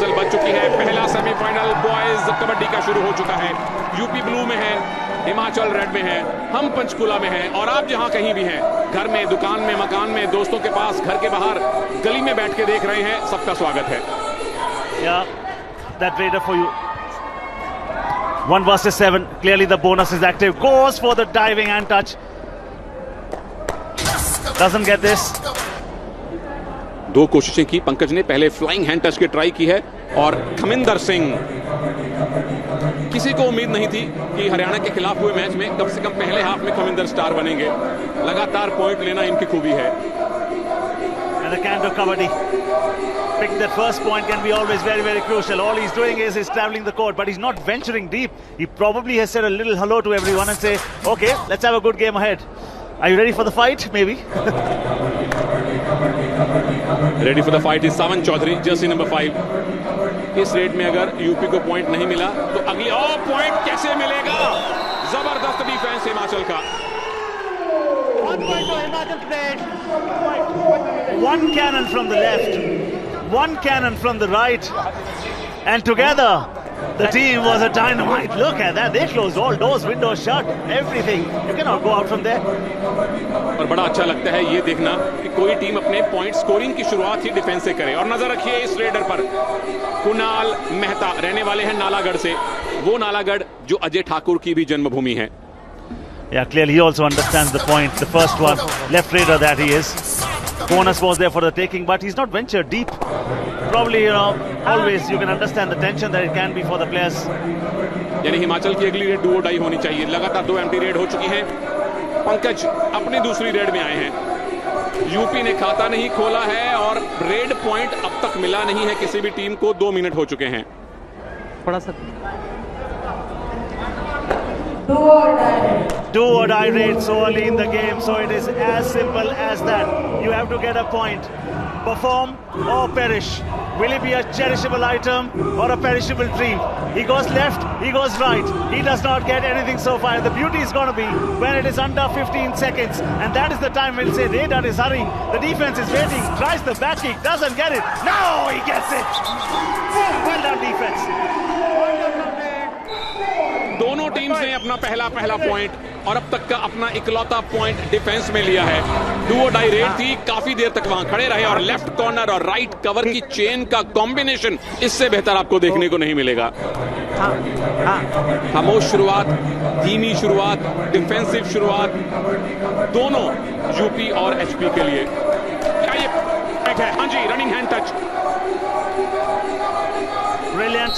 Whistle बज चुकी है। पहला सेमीफाइनल बॉयज कबड्डी का शुरू हो चुका है। यूपी ब्लू में है, हिमाचल रेड में है, हम पंचकुला में हैं और आप जहां कहीं भी हैं, घर में, दुकान में, मकान में, दोस्तों के पास, घर के बाहर, गली में बैठ के देख रहे हैं, सबका स्वागत है। Yeah, that Raider for you. 1 versus 7. Clearly the bonus is active. Goes for the diving hand touch. Doesn't get this. दो कोशिशें की पंकज ने, पहले फ्लाइंग हैंड टच की ट्राई की है और खमिंदर सिंह, किसी को उम्मीद नहीं थी कि हरियाणा के खिलाफ हुए मैच में कम से कम पहले हाफ में खमिंदर स्टार बनेंगे। लगातार पॉइंट लेना इनकी खूबी है। And the Kando Kabaddi. Picking that first point can be always very, very crucial. All he's doing is he's traveling the court, but he's not venturing deep. He probably has said a little hello to everyone and say, okay, let's have a good game ahead. Are you ready for the fight? Maybe. Ready for the fight is Sawan Chaudhary, jersey number 5. इस red में अगर UP को point नहीं मिला तो अगली point कैसे मिलेगा? जबरदस्त डिफेंस हिमाचल का। One cannon from the left, one cannon from the right, and together the team was a dynamite. Look at that, they closed all doors, windows shut, everything. You cannot go out from there. और बड़ा अच्छा लगता है ये देखना कि कोई team अपने पॉइंट स्कोरिंग की शुरुआत ही डिफेंस से करे। और नजर रखिए इस रेडर पर, कुणाल मेहता रहने वाले हैं नालागढ़ से, वो नालागढ़ जो अजय ठाकुर की भी जन्मभूमि है। Yeah, clearly he also understands the point. The first one, left raider that he is. Bonus was there for the taking, but he's not ventured deep. Probably, always you can understand the tension that it can be for the players. यानी हिमाचल की अगली red do die होनी चाहिए। लगातार 2 empty red हो चुकी हैं। पंकज अपनी दूसरी रेड में आए हैं। यूपी ने खाता नहीं खोला है और रेड पॉइंट अब तक मिला नहीं है किसी भी टीम को। 2 मिनट हो चुके हैं। थोड़ा सा Do or die raid so early in the game, so it is as simple as that. You have to get a point. Perform or perish. Will it be a cherishable item or a perishable dream? He goes left, he goes right. He does not get anything so far. The beauty is going to be when it is under 15 seconds. And that is the time we'll say Raider is hurrying. The defense is waiting. Tries the back kick, doesn't get it. Now he gets it. Well done defense. दोनों teams ने अपना पहला point और अब तक का अपना इकलौता पॉइंट डिफेंस में लिया है। डू और डाई रेड थी, काफी देर तक वहां खड़े रहे और लेफ्ट कॉर्नर और राइट कवर की चेन का कॉम्बिनेशन इससे बेहतर आपको देखने को नहीं मिलेगा। खामोश शुरुआत, धीमी शुरुआत, डिफेंसिव शुरुआत, दोनों यूपी और एचपी के लिए। क्या ये है? हाँ जी, running hand touch. Brilliant.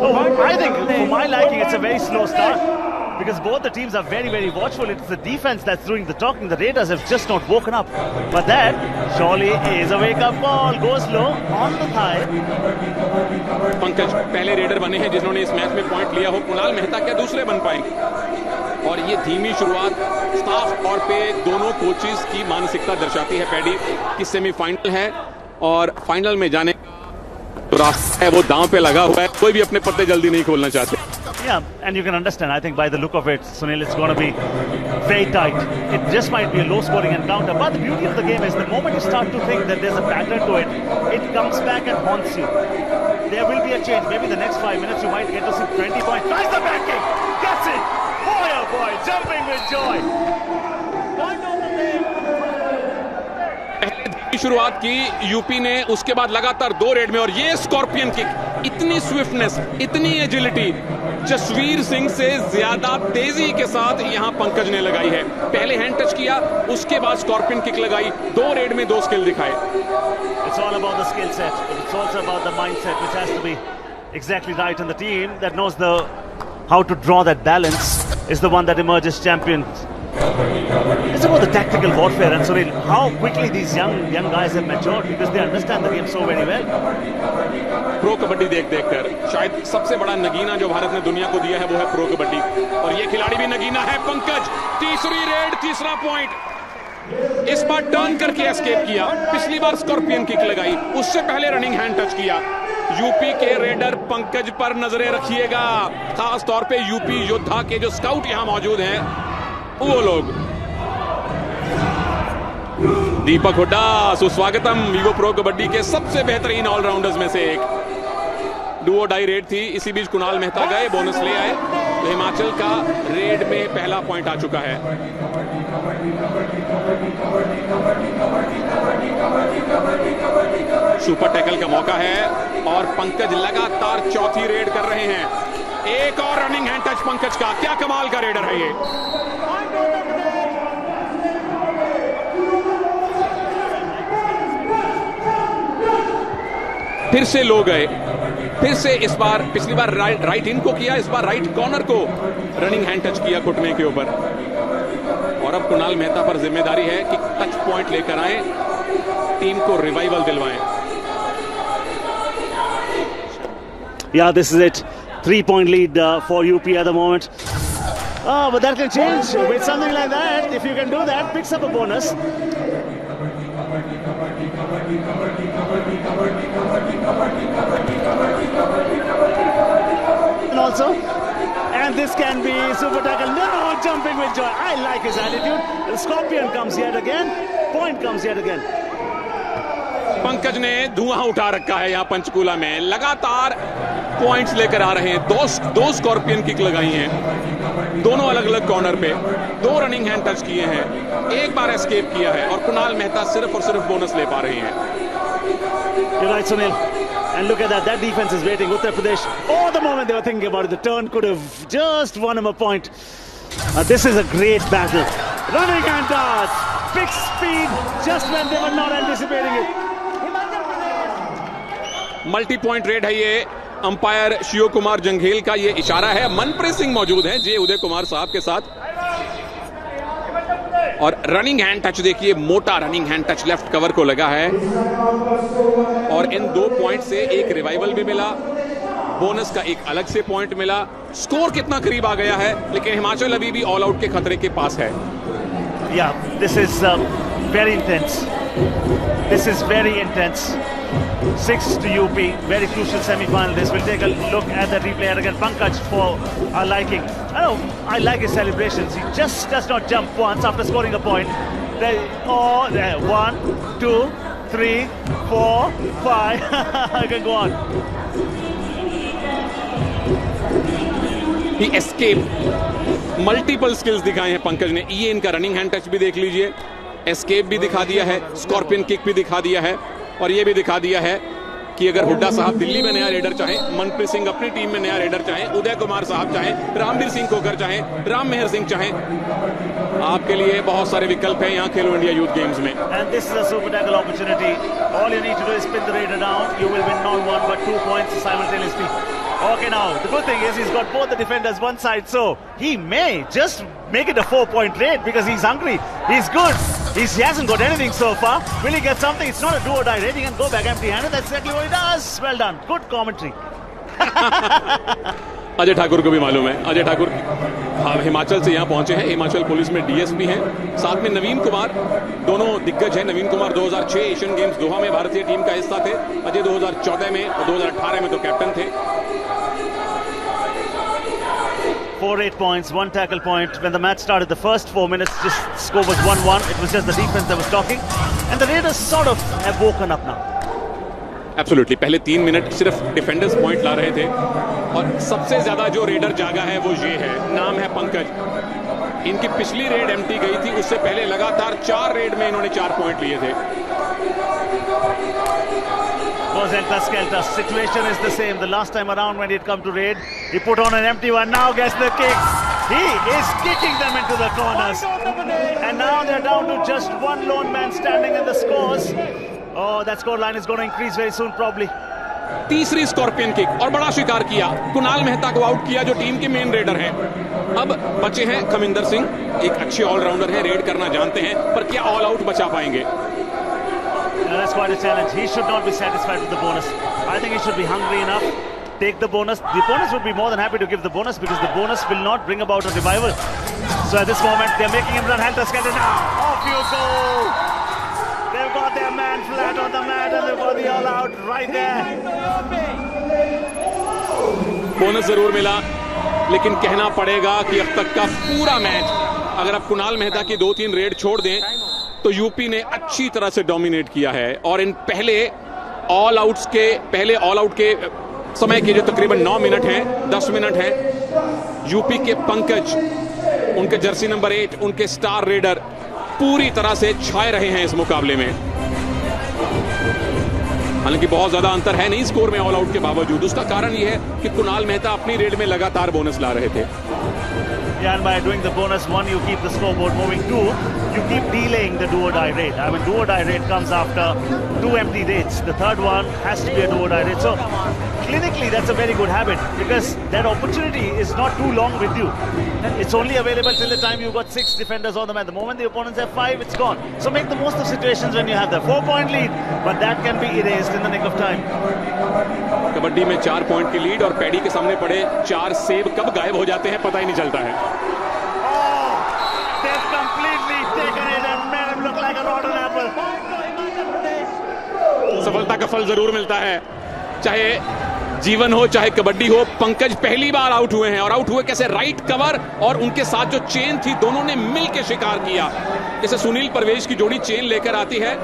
Oh, I think for my liking it's a very slow start because both the teams are very, very watchful. It's the defense that's doing the talking. The Raiders have just not woken up. But that surely is a wake-up call. Goes low on the thigh. Pankaj पहले raider बने हैं जिन्होंने इस match में point लिया हो। कुणाल मेहता क्या दूसरे बन पाएंगे? और ये धीमी शुरुआत साफ तौर पे दोनों कोचेस की मानसिकता दर्शाती है पैडी कि सेमीफाइनल है और फाइनल में जाने रास्ता है वो दांव पे लगा हुआ है। कोई भी अपने पत्ते जल्दी नहीं खोलना चाहते। Yeah, and you can understand, I think by the look of it, Sunil, it's going to be very tight. It just might be a low-scoring encounter. But the beauty of the game is the moment you start to think that there's a pattern to it, it comes back and haunts you. There will be a change. Maybe the next 5 minutes you might get to see 20 points. Tries the back kick! Gets it! Boy, oh boy, jumping with joy. शुरुआत की UP ने, उसके बाद लगातार 2 red में और ये scorpion kick, इतनी स्विफ्टनेस, इतनी एजिलिटी जसवीर सिंह से ज्यादा तेजी के साथ यहां पंकज ने लगाई है। पहले हैंड टच किया, उसके बाद स्कॉर्पियन किक लगाई। 2 रेड में 2 स्किल दिखाए। It's all about the skill set. It's also about the mindset, which has to be exactly right. And the team that knows how to draw that balance is the one that emerges champions. It's about the tactical warfare, and Sunil, how quickly these young guys have matured because they understand the game so very well. Pro kabaddi देख कर शायद सबसे बड़ा नगीना जो भारत ने दुनिया को दिया है वो है प्रो कबड्डी, और ये खिलाड़ी भी नगीना है। पंकज तीसरी रेड, तीसरा पॉइंट। इस बार टर्न करके एस्केप किया, पिछली बार स्कॉर्पियन किक लगाई, उससे पहले रनिंग हैंड टच किया। यूपी के रेडर पंकज पर नजरें रखिएगा, खास तौर पे यूपी योद्धा के जो स्काउट यहां मौजूद हैं वो लोग। दीपक हुड्डा सुस्वागतम। वीवो प्रो कबड्डी के सबसे बेहतरीन ऑलराउंडर्स में से एक। डुओ डाई रेड थी, इसी बीच कुणाल मेहता गए, बोनस ले आए, तो हिमाचल का रेड में पहला पॉइंट आ चुका है। सुपर टैकल का मौका है और पंकज लगातार चौथी रेड कर रहे हैं। एक और रनिंग हैंड टच पंकज का, क्या कमाल का रेडर है ये। फिर से लो गए, फिर से इस बार, पिछली बार राइट इन को किया, इस बार राइट कॉर्नर को रनिंग हैंड टच किया घुटने के ऊपर। और अब कुणाल मेहता पर जिम्मेदारी है कि टच पॉइंट लेकर आए, टीम को revival दिलवाएं। Yeah, this is it. 3-point lead for UP at the moment. Oh, but that can change with something like that. If you can do that, picks up a bonus. And also, and this can be super tackle. No, jumping with joy. I like his attitude. The Scorpion comes yet again. Point comes yet again. Pankaj ने धुआं उठा रखा है यहाँ पंचकूला में, लगातार points लेकर आ रहे हैं। दो स्कॉर्पियन किक लगाई हैं, दोनों अलग अलग कॉर्नर पे, 2 रनिंग हैंड टच किए हैं, एक बार एस्केप किया है, और कुणाल मेहता सिर्फ और सिर्फ बोनस ले पा रहे हैं। You're right, Sunil. And look at that. That defense is waiting. Uttar Pradesh. Oh, the moment they were thinking about it, the turn could have just won him a point. This is a great battle. Running hand toss. Big speed just when they were not anticipating it. Multi point red है ये। Umpire Shiv Kumar Janghel का ये इशारा है। मनप्रीत सिंह मौजूद है जे उदय कुमार साहब के साथ। और रनिंग हैंड टच देखिए, मोटा running hand touch left cover को लगा है, और इन 2 पॉइंट से एक रिवाइवल भी मिला, बोनस का एक अलग से पॉइंट मिला। स्कोर कितना करीब आ गया है, लेकिन हिमाचल अभी भी ऑल आउट के खतरे के पास है। Yeah, this is very intense. This is very intense. 6 to UP, very crucial semi-final. This will take a look at the replay again. Pankaj for our liking. I like his celebrations. He just does not jump once after scoring a point. There, 1, 2, 3, 4, 5. I can go on. He escaped. Multiple skills दिखाए हैं पंकज ने। ये इनका running hand touch भी देख लीजिए, escape भी दिखा दिया है, स्कॉर्पियन किक भी दिखा दिया है, और ये भी दिखा दिया है कि अगर हुड्डा साहब दिल्ली में नया रेडर चाहे, मनप्रीत सिंह अपनी टीम में नया रेडर चाहे, उदय कुमार साहब चाहे, रामवीर सिंह खोकर चाहे, राम मेहर सिंह चाहे, आपके लिए बहुत सारे विकल्प हैं यहाँ खेलो इंडिया यूथ गेम्स में। And this is a super tackle opportunity. All you need to do is spin the raider down. You will win not 1 but 2 points simultaneously. Okay, now the good thing is he's got both the defenders one side, so he may just make it a 4-point raid because he's hungry. He's good. He hasn't got anything so far. Will he get something? It's not a do or die raid. He can go back empty-handed. That's exactly what he does. Well done. Good commentary. Ajay Thakur को भी मालूम है। अजय ठाकुर हिमाचल से यहाँ पहुंचे हैं, Himachal police में DSP हैं, साथ में नवीन कुमार, दोनों दिग्गज हैं। नवीन कुमार 2006 एशियन गेम्स दोहा में भारतीय टीम का हिस्सा थे, अजय 2014 में और 2018 में तो कैप्टन थे। 4-8 points, 1 tackle point. When the match started, the first 4 minutes, just score was 1-1. It was just the defense that was talking, and the Raiders sort of have woken up now. Absolutely, पहले 3 minute सिर्फ defenders point ला रहे थे, और सबसे ज्यादा जो raider जागा है वो ये है, नाम है पंकज। इनकी पिछली रेड एम्प्टी गई थी, उससे पहले लगातार 4 रेड में इन्होंने 4 पॉइंट लिए थे। Was Elta-Skelta. Situation is the same. The last time around when he'd come to raid, he put on an empty one. Now gets the kick. He is kicking them into the corners. And now they're down to just one lone man standing in the scores. Oh, that score line is going to increase very soon probably. तीसरी scorpion kick, और बड़ा शिकार किया, कुणाल मेहता को out किया जो team के main raider हैं। अब बचे हैं खमिंदर सिंह, एक अच्छे ऑलराउंडर हैं, रेड करना जानते हैं, पर क्या ऑल आउट बचा पाएंगे? That's quite a challenge. He should not be satisfied with the bonus. I think he should be hungry enough. Take the bonus. The opponents would be more than happy to give the bonus because the bonus will not bring about a revival. So at this moment, they're making him run helter-skelter. Now, off you go. They've got their man flat on the mat and they've got the all-out right there. Bonus जरूर मिला, लेकिन कहना पड़ेगा कि अब तक का पूरा मैच, अगर आप कुणाल मेहता की 2-3 रेड छोड़ दें, तो यूपी ने अच्छी तरह से डोमिनेट किया है और इन पहले ऑल आउट के समय के जो तकरीबन 9 मिनट हैं, 10 मिनट हैं, यूपी के पंकज, उनके जर्सी नंबर 8, उनके स्टार रेडर पूरी तरह से छाए रहे हैं इस मुकाबले में। हालांकि बहुत ज्यादा अंतर है नहीं स्कोर में ऑल आउट के बावजूद। उसका कारण यह है कि कुणाल मेहता अपनी रेड में लगातार बोनस ला रहे थे। Yeah, and by doing the bonus, one, you keep the scoreboard moving. Two, you keep delaying the do or die rate. I mean, do or die rate comes after 2 empty rates. The third one has to be a do or die rate. So, clinically, that's a very good habit because that opportunity is not too long with you. It's only available till the time you've got 6 defenders on them. At the moment the opponents have 5, it's gone. So, make the most of situations when you have the 4-point lead, but that can be erased in the nick of time. Kabaddi में 4 point की lead और paddy के सामने पड़े 4 सेब कब गायब हो जाते हैं पता ही नहीं चलता है। They've completely taken it and made him look like a rotten apple. सफलता का फल जरूर मिलता है, चाहे जीवन हो चाहे कबड्डी हो। पंकज पहली बार आउट हुए हैं और आउट हुए कैसे? राइट कवर और उनके साथ जो चेन थी दोनों ने मिलकर शिकार किया। जैसे सुनील परवेज की जोड़ी चेन लेकर आती है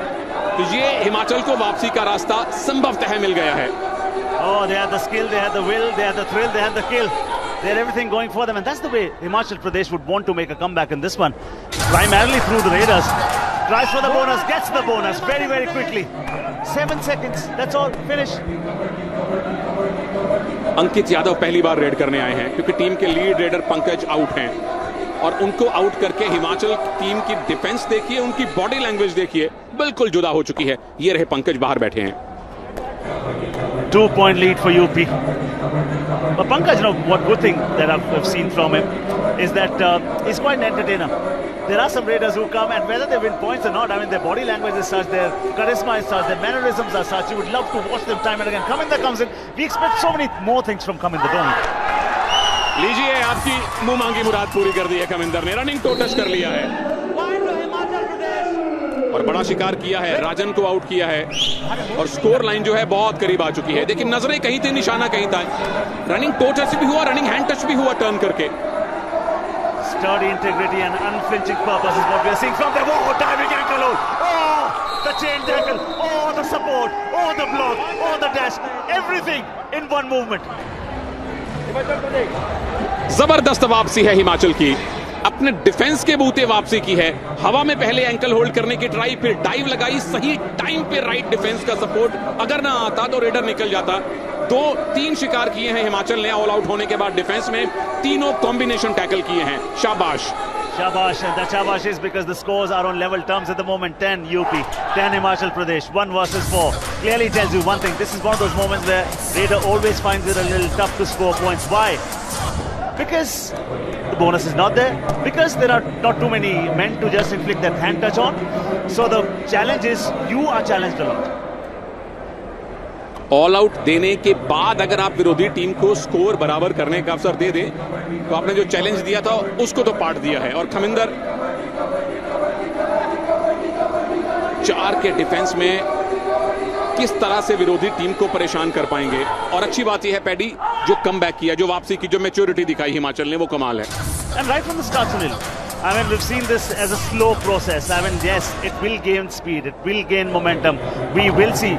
तो ये हिमाचल को वापसी का रास्ता संभवतः मिल गया है। Oh, they had the skill, they had the will, they had the thrill, they had the kill. They had everything going for them, and that's the way Himachal Pradesh would want to make a comeback in this one. Primarily through the Raiders. Tries for the bonus, gets the bonus very, very quickly. 7 seconds, that's all, finish. Ankit Yadav पहली बार red करने आए हैं क्योंकि team के lead raider Pankaj out हैं और उनको out करके हिमाचल टीम की डिफेंस देखिए, उनकी बॉडी लैंग्वेज देखिए, बिल्कुल जुदा हो चुकी है। ये रहे पंकज बाहर बैठे हैं। 2-point lead for UP. But Pankaj, what good thing that I've seen from him is that he's quite an entertainer. There are some raiders who come and whether they win points or not, I mean their body language is such, their charisma is such, their mannerisms are such, you would love to watch them time and again. Kaminda comes in, we expect so many more things from Kaminda, don't we? लीजिए, आपकी मुंह मांगी मुराद पूरी कर दी है कमिंदर ने, running to touch कर लिया है और बड़ा शिकार किया है, राजन को आउट किया है और स्कोर लाइन जो है बहुत करीब आ चुकी है। देखिए नजरें कहीं थी, निशाना कहीं था। रनिंग टो टच भी हुआ, रनिंग हैंड टच भी हुआ टर्न करके। Sturdy integrity and unflinching purpose is what we are seeing from them. Oh, diving ankle hold. Oh, the chain tackle. Oh, the support. Oh, the block. Oh, the dash. Everything in one movement. जबरदस्त वापसी है हिमाचल की, अपने defence के बूते वापसी की है। हवा में पहले एंकल होल्ड करने की ट्राई, फिर डाइव लगाई, सही टाइम पे राइट डिफेंस का सपोर्ट अगर ना आता तो रेडर निकल जाता। 2-3 शिकार किए हैं हिमाचल ने ऑल आउट होने के बाद डिफेंस में, तीनों कॉम्बिनेशन टैकल किए हैं। शाबाश Shabash, and that shabash is because the scores are on level terms at the moment. 10 UP, 10 Himachal Pradesh, 1 versus 4. Clearly tells you one thing, this is one of those moments where Raider always finds it a little tough to score points. Why? Because the bonus is not there, because there are not too many men to just inflict that hand touch on. So the challenge is, you are challenged a lot. All out देने के बाद अगर आप विरोधी team को score बराबर करने का अवसर दे दें तो आपने जो चैलेंज दिया था उसको तो पाट दिया है। और खमिंदर 4 के डिफेंस में किस तरह से विरोधी टीम को परेशान कर पाएंगे। और अच्छी बात यह है पैडी जो कमबैक किया, जो वापसी की, जो मैच्योरिटी दिखाई हिमाचल ने, वो कमाल है। And right from the start, Sunil, I mean, we've seen this as a slow process. I mean, yes, it will gain speed, it will gain momentum. We will see.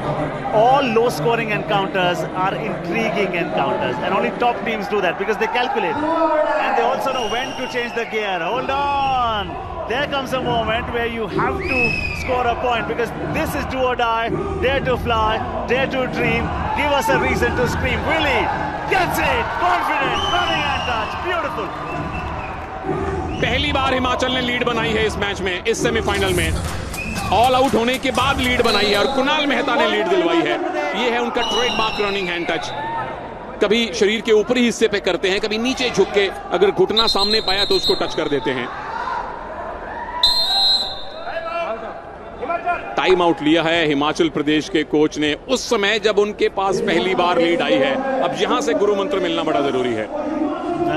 All low-scoring encounters are intriguing encounters, and only top teams do that because they calculate. And they also know when to change the gear. Hold on! There comes a moment where you have to score a point because this is do or die, dare to fly, dare to dream. Give us a reason to scream. Willie gets it! Confident, running and touch. Beautiful. पहली बार हिमाचल ने lead बनाई है इस match में, इस semifinal में। All out होने के बाद लीड बनाई है और कुणाल मेहता ने लीड दिलवाई है। ये है उनका ट्रेडमार्क रनिंग हैंड टच। कभी शरीर के ऊपरी हिस्से पे करते हैं, कभी नीचे झुक के, अगर घुटना सामने पाया तो उसको टच कर देते हैं। टाइम आउट लिया है हिमाचल प्रदेश के कोच ने उस समय जब उनके पास पहली बार लीड आई है। अब यहां से गुरु मंत्र मिलना बड़ा जरूरी है।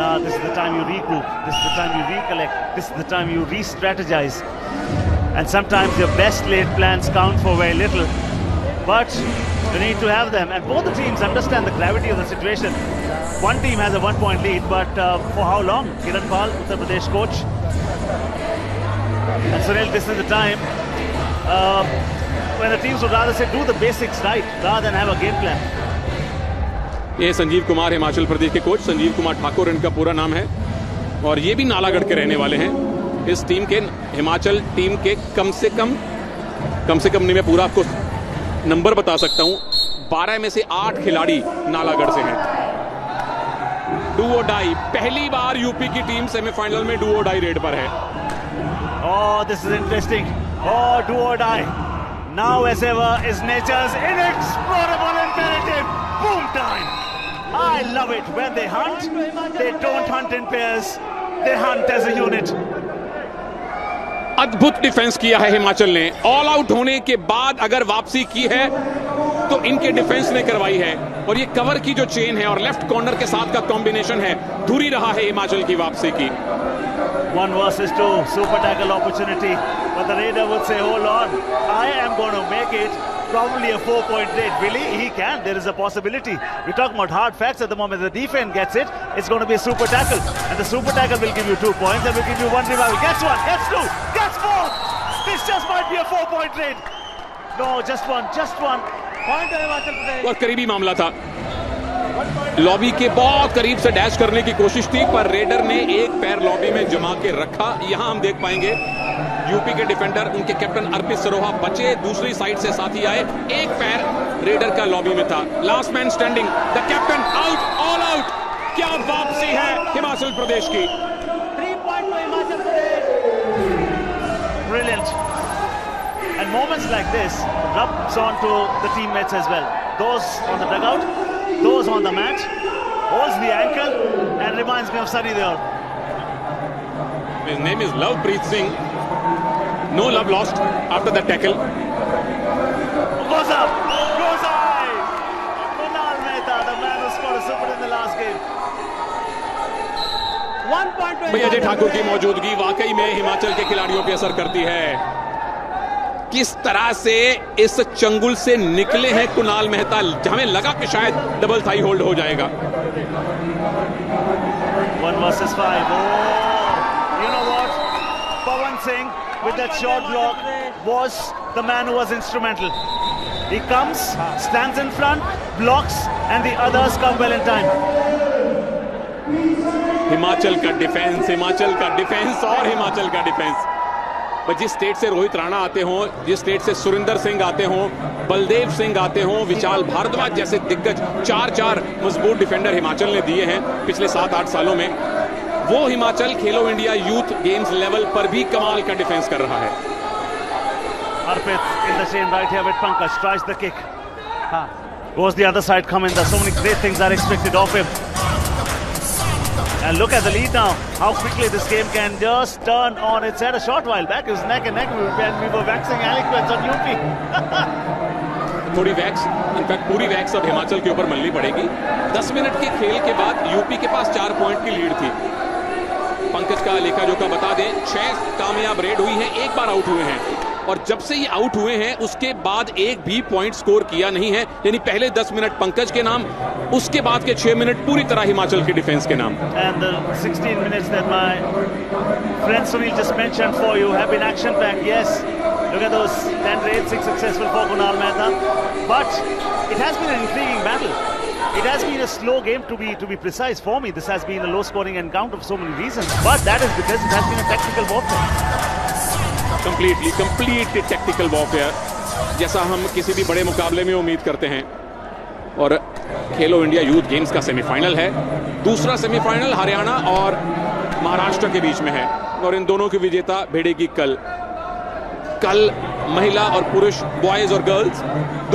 This is the time you regroup, this is the time you recollect, this is the time you re-strategize. And sometimes your best laid plans count for very little, but you need to have them. And both the teams understand the gravity of the situation. One team has a 1-point lead, but for how long? Kiran Pal, Uttar Pradesh coach. And Sunil, this is the time when the teams would rather say do the basics right rather than have a game plan. ये संजीव कुमार, हिमाचल प्रदेश के coach Sanjeev Kumar Thakur इनका पूरा नाम है, और ये भी नालागढ़ के रहने वाले हैं। इस टीम के, हिमाचल टीम के कम से कम नहीं, मैं पूरा आपको नंबर बता सकता हूं, 12 में से 8 खिलाड़ी नालागढ़ से हैं। डू और डाई, पहली बार यूपी की टीम सेमीफाइनल में डू और डाई रेड पर है। Oh, this is interesting. Oh, do or die. Now as ever is nature's inexplorable imperative. Boom time. I love it. When they hunt, they don't hunt in pairs. They hunt as a unit. अद्भुत defence किया है हिमाचल ने। All out होने के बाद अगर वापसी की है तो इनके डिफेंस ने करवाई है, और ये कवर की जो चेन है और लेफ्ट कॉर्नर के साथ का कॉम्बिनेशन है, धुरी रहा है हिमाचल की वापसी की। 1 versus 2, super tackle opportunity, but the Raider would say, hold on, I am going to make it probably a 4-point lead. Really? He can. There is a possibility. We're talking about hard facts at the moment. The defense gets it, it's going to be a super tackle, and the super tackle will give you 2 points and will give you 1 revival. Gets 1, gets 2, gets 4. This just might be a 4-point lead. No, just one. Point Himachal Pradesh. और करीबी मामला था, lobby के बहुत करीब से dash करने की कोशिश थी, पर रेडर ने एक पैर लॉबी में जमा के रखा। यहां हम देख पाएंगे यूपी के डिफेंडर, उनके कैप्टन अर्पित सरोहा बचे, दूसरी साइड से साथी आए, एक पैर रेडर का लॉबी में था। Last man standing, the captain out, all out. क्या वापसी है हिमाचल प्रदेश की। 3 points for Himachal Pradesh. Brilliant. And moments like this rubs on to the teammates as well. Those on the dugout, those on the mat, holds the ankle and reminds me of Sunny Deol. His name is Lovepreet Singh. No love lost after that tackle. Goes up, goes high. Kunal Mehta, the man who scored a super in the last game. 1 point. भाई अजय ठाकुर की मौजूदगी वाकई में हिमाचल के खिलाड़ियों पे असर करती है। किस तरह से इस चंगुल से निकले हैं कुणाल मेहता, हमें लगा कि शायद डबल थाई होल्ड हो जाएगा। 1 versus 5. Oh, you know what? Pawan Singh with that short block was the man who was instrumental. He comes, stands in front, blocks, and the others come well in time. Himachal का defence और हिमाचल का defence. जिस state से रोहित राणा आते हों, जिस state से सुरिंदर सिंह आते हों, बलदेव सिंह आते हों, विशाल भारद्वाज जैसे दिग्गज 4 मजबूत डिफेंडर हिमाचल ने दिए हैं पिछले 7-8 सालों में, वो हिमाचल खेलो इंडिया यूथ गेम्स लेवल पर भी कमाल का डिफेंस कर रहा है। Arpit in the chain right here with Pankaj, tries the kick. Goes the other side, come in. There's so many great things are expected of him. And look at the lead now. How quickly this game can just turn on its head. A short while back, it was neck and neck. We were waxing eloquence on UP. थोड़ी wax, in fact पूरी wax अब हिमाचल के ऊपर मलनी पड़ेगी। 10 minute के खेल के बाद यूपी के पास 4 पॉइंट की लीड थी। पंकज का लेखा जोखा बता दें, 6 कामयाब रेड हुई हैं, 1 बार आउट हुए हैं, और जब से ये आउट हुए हैं उसके बाद एक भी पॉइंट स्कोर किया नहीं है। यानी पहले 10 मिनट पंकज के नाम, उसके बाद के 6 मिनट पूरी तरह हिमाचल की डिफेंस के नाम। And the 16 minutes that my friend Sunil just mentioned for you have been action-packed. Yes, look at those 10 raids, 6 successful for Kunal Mehta, but it has been an intriguing battle. It has been a slow game to be precise. For me, this has been a low-scoring encounter for so many reasons, but that is because it has been a tactical warfare. Complete technical warfare, जैसा हम किसी भी बड़े मुकाबले में उम्मीद करते हैं। और खेलो इंडिया यूथ गेम्स का सेमीफाइनल है, दूसरा सेमीफाइनल हरियाणा और महाराष्ट्र के बीच में है, और इन दोनों की विजेता भिड़ेगी कल महिला और पुरुष, बॉयज और गर्ल्स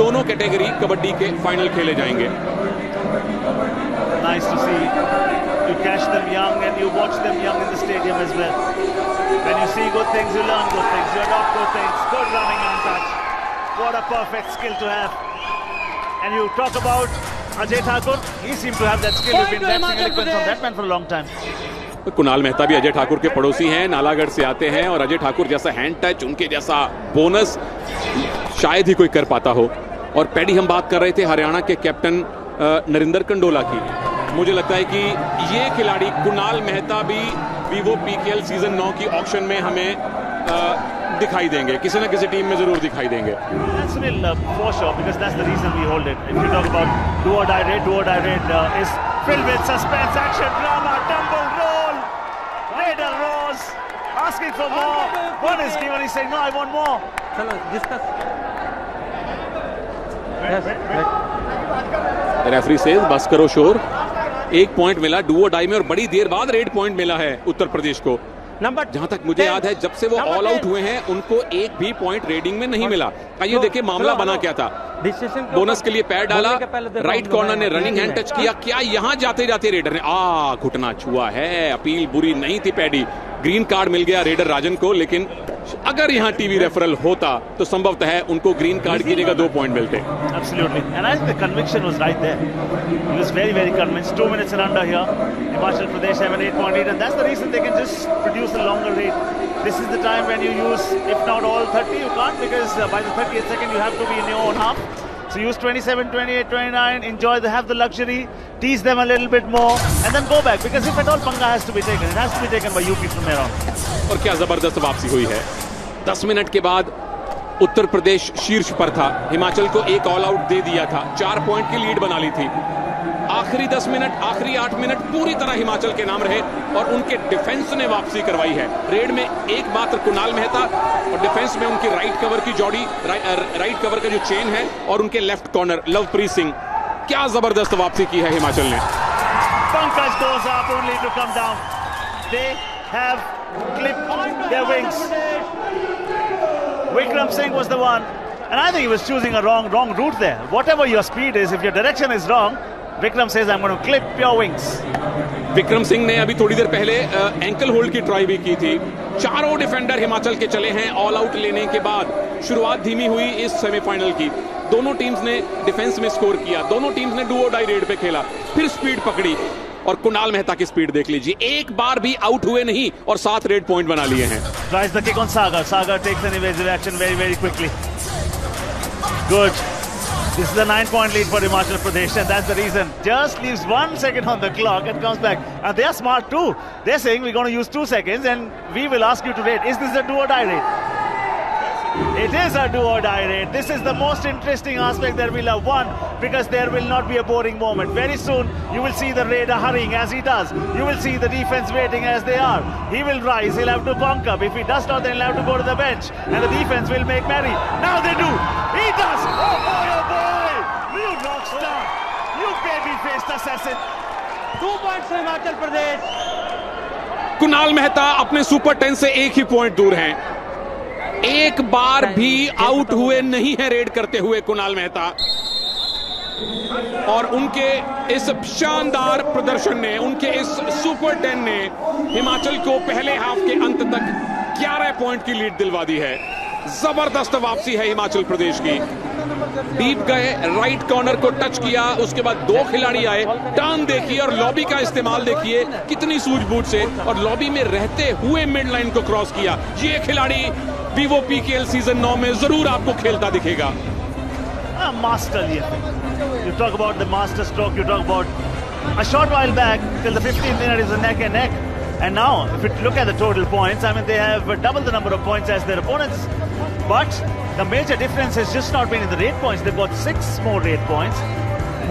दोनों कैटेगरी कबड्डी के फाइनल खेले जाएंगे। Nice to see you catch them young and you watch them young in the stadium as well. When you see good things, you learn good things, you adopt good things. Good running and touch. What a perfect skill to have. And you talk about Ajay Thakur, he seemed to have that skill. We've been waxing eloquence on that man for a long time. Kunal Mehta भी अजय ठाकुर के पड़ोसी हैं, नालागढ़ से आते हैं, और अजय ठाकुर जैसा hand touch, उनके जैसा बोनस शायद ही कोई कर पाता हो। और पैडी हम बात कर रहे थे हरियाणा के कैप्टन नरिंदर कंडोला की। मुझे लगता है कि ये खिलाड़ी कुणाल मेहता भी वीवो PKL सीजन 9 की ऑक्शन में हमें दिखाई देंगे, किसी ना किसी टीम में जरूर दिखाई देंगे। That's real for sure, because that's the reason we hold it. If you talk about do or die raid is filled with suspense, action, drama, tumble, roll. Raider Rose asking for more. One is given, he's saying no, I want more. चलो discuss. Referee says बस करो शोर। 1 point मिला do और die में, और बड़ी देर बाद रेड पॉइंट मिला है उत्तर प्रदेश को। जहां तक मुझे याद है, जब से वो ऑल आउट हुए हैं उनको एक भी पॉइंट रेडिंग में नहीं मिला। आइए देखिए मामला बना क्या था। बोनस के लिए पैर डाला, राइट कॉर्नर ने रनिंग हैंड टच किया, क्या यहां जाते जाते रेडर ने घुटना छुआ है। अपील बुरी नहीं थी पैडी, ग्रीन कार्ड मिल गया रेडर राजन को, लेकिन अगर यहां टीवी रेफरल होता तो संभवतः उनको ग्रीन कार्ड की जगह 2 पॉइंट मिलते। Absolutely, and I think the conviction was right there. He was very, very convinced. 2 minutes and under here. Himachal Pradesh have an 8-point lead, and that's the reason they can just produce a longer lead. This is the time when you use, if not all 30, you can't, because by the 30th second you have to be in your own half. So use 27, 28, 29, have the luxury, tease them a little bit more, and then go back, because if at all Panga has to be taken, it has to be taken by UP from there on. और क्या जबरदस्त वापसी हुई है। 10 minute के बाद उत्तर प्रदेश शीर्ष पर था, हिमाचल को एक ऑल आउट दे दिया था, 4 पॉइंट की लीड बना ली थी। आखिरी 10 मिनट, आखिरी 8 मिनट पूरी तरह हिमाचल के नाम रहे, और उनके डिफेंस ने वापसी करवाई है। रेड में एक मात्र कुणाल मेहता, और डिफेंस में उनकी राइट कवर की जोड़ी, राइट कवर का जो चेन है, और उनके लेफ्ट कॉर्नर लवप्रीत सिंह। क्या जबरदस्त वापसी की है हिमाचल ने। Pankaj goes up only to come down. They have clipped their wings. Vikram Singh was the one, and I think he was choosing a wrong route there. Whatever your speed is, if your direction is wrong, Vikram says, I'm going to clip your wings. Vikram Singh ने अभी थोड़ी देर पहले ankle hold की try भी की थी। चारों defender Himachal के चले हैं ऑल आउट लेने के बाद। शुरुआत धीमी हुई इस सेमीफाइनल की, दोनों टीम्स ने डिफेंस में स्कोर किया, दोनों टीम्स ने डू और डाई रेड पे खेला, फिर स्पीड पकड़ी, और कुणाल मेहता की स्पीड देख लीजिए, एक बार भी आउट हुए नहीं और 7 रेड पॉइंट बना लिए हैं। Tries the kick on Sagar. Sagar takes an evasive action very, very quickly. Good. This is a 9-point lead for Himachal Pradesh, and that's the reason. Just leaves 1 second on the clock and comes back. And they are smart too. They're saying we're going to use 2 seconds and we will ask you to rate. Is this a do or die rate? It is a do or die raid. This is the most interesting aspect that we'll have won, because there will not be a boring moment. Very soon you will see the raider hurrying as he does. You will see the defense waiting as they are. He will rise, he'll have to bunk up. If he does not, then he'll have to go to the bench, and the defense will make merry. Now they do. He does. Oh boy, oh boy. You rock star. You baby-faced assassin. 2 points for Himachal Pradesh. Kunal Mehta अपने super 10 से एक ही point दूर हैं। एक बार भी out हुए नहीं है रेड करते हुए कुणाल मेहता, और उनके इस शानदार प्रदर्शन ने, उनके इस सुपर 10 ने हिमाचल को पहले हाफ के अंत तक 11 पॉइंट की लीड दिलवा दी है। जबरदस्त वापसी है हिमाचल प्रदेश की। डीप गए, राइट कॉर्नर को टच किया, उसके बाद 2 खिलाड़ी आए, टर्न देखिए और लॉबी का इस्तेमाल देखिए कितनी सूझबूझ से, और लॉबी में रहते हुए मिड लाइन को क्रॉस किया। ये खिलाड़ी वीवो पीकेएल सीजन 9 में जरूर आपको खेलता दिखेगा। Master, you talk about the master stroke. You talk about a short while back till the 15th minute is a neck and neck, and now if you look at the total points, I mean they have double the number of points as their opponents, but the major difference has just not been in the raid points. They've got 6 more raid points.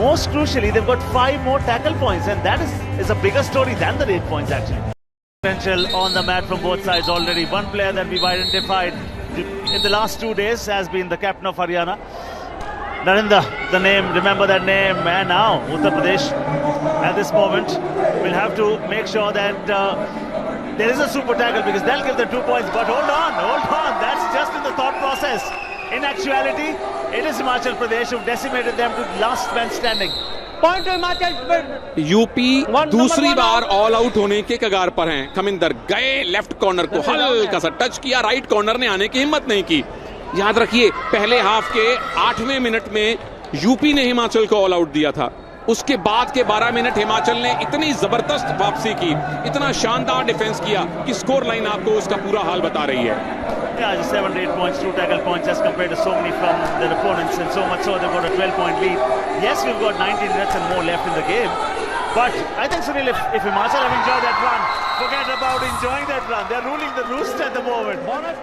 Most crucially, they've got 5 more tackle points, and that is a bigger story than the raid points actually. Potential on the mat from both sides already. One player that we've identified in the last 2 days has been the captain of Haryana, Narinder. The name, remember that name. And now Uttar Pradesh at this moment will have to make sure that there is a super tackle, because they'll give them 2 points. But hold on, that's just in the thought process. In actuality, it is Himachal Pradesh who've decimated them to last man standing. Point to Himachal. UP दूसरी बार all out होने के कगार पर हैं। खमिंदर गए, left corner को हल्का सा टच किया, राइट कॉर्नर ने आने की हिम्मत नहीं की। याद रखिए पहले हाफ के 8वें मिनट में यूपी ने हिमाचल को ऑल आउट दिया था। उसके बाद के 12 मिनट हिमाचल ने इतनी जबरदस्त वापसी की, इतना शानदार डिफेंस किया कि स्कोर लाइन आपको उसका पूरा हाल बता रही है। Yeah, just 7 to 8 points, 2 tackle points as compared to so many from their opponents, and so much so they've got a 12-point lead. Yes, we've got 19 minutes and more left in the game, But I think, Sunil, if Himachal have enjoyed that run, forget about enjoying that run. They're ruling the roost at the moment.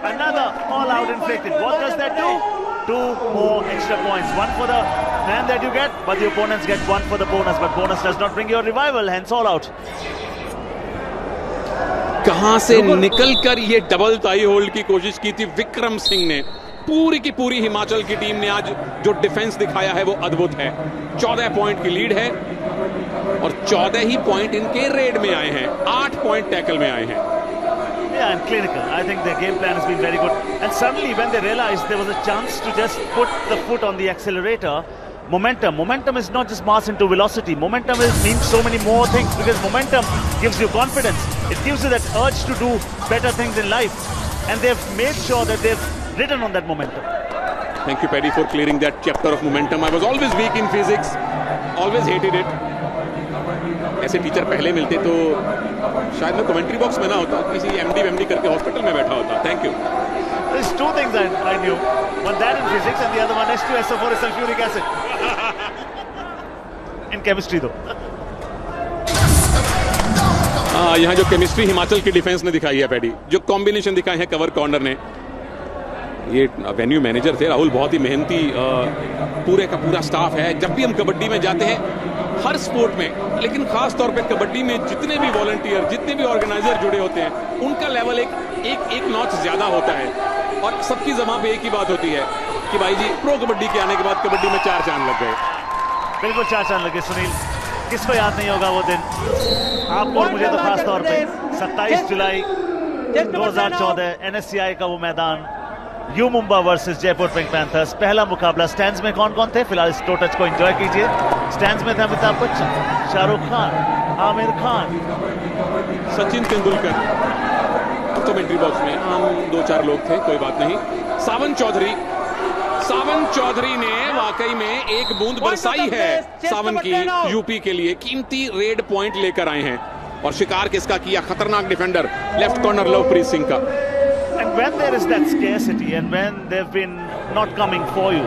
Another all-out inflicted. What does that do? 2 more extra points. 1 for the man that you get, but the opponents get 1 for the bonus. But bonus does not bring your revival, hence all out. कहां से निकलकर ये double tie hold की कोशिश की थी विक्रम सिंह ने। पूरी की पूरी हिमाचल की टीम ने आज जो डिफेंस दिखाया है वो अद्भुत है। 14 पॉइंट की लीड है और 14 ही पॉइंट इनके रेड में आए हैं, 8 पॉइंट टैकल में आए हैं। Yeah, and clinical. I think their game plan has been very good. And suddenly when they realized there was a chance to just put the foot on the accelerator, Momentum is not just mass into velocity. Momentum means so many more things, because momentum gives you confidence. It gives you that urge to do better things in life. And they've made sure that they've ridden on that momentum. Thank you, Paddy, for clearing that chapter of momentum. I was always weak in physics. Always hated it. ऐसे teacher पहले मिलते तो शायद मैं commentary box में ना होता, किसी एमडी करके हॉस्पिटल में बैठा होता। Thank you. There's 2 things I knew. One that in physics and the other one H2SO4 is sulfuric acid. In chemistry though. यहाँ जो केमिस्ट्री हिमाचल की डिफेंस ने दिखाई है पैडी, जो कॉम्बिनेशन दिखाए हैं कवर कॉर्नर ने, ये वेन्यू मैनेजर थे राहुल, बहुत ही मेहनती पूरे का पूरा स्टाफ है। जब भी हम कबड्डी में जाते हैं हर स्पोर्ट में, लेकिन खास तौर पे कबड्डी में जितने भी वॉलंटियर, जितने भी ऑर्गेनाइजर जुड़े होते हैं, उनका लेवल एक नॉच ज्यादा होता है। और सबकी ज़बान पे एक ही बात होती है कि भाई जी प्रो कबड्डी के आने के बाद कबड्डी में 4 चांद लग गए। बिल्कुल 4 चांद लगे सुनील, किसको याद नहीं होगा वो दिन। आपको और मुझे तो खास तौर पे 27 जुलाई 2014 NSCI का वो मैदान, you Mumba versus Jaipur pink panthers, पहला मुकाबला। स्टैंड्स में कौन कौन थे? फिलहाल इस टो टच को एंजॉय कीजिए। स्टैंड्स में थे अमिताभ बच्चन, शाहरुख खान, आमिर खान, सचिन तेंदुलकर। कमेंट्री बॉक्स में हम 2-4 लोग थे, कोई बात नहीं। सावन चौधरी ने वाकई में एक बूंद बरसाई है सावन की यूपी के लिए। कीमती रेड पॉइंट लेकर आए हैं और शिकार किसका किया? खतरनाक defender left corner Lovepreet Singh का। And when there is that scarcity and when they've been not coming for you,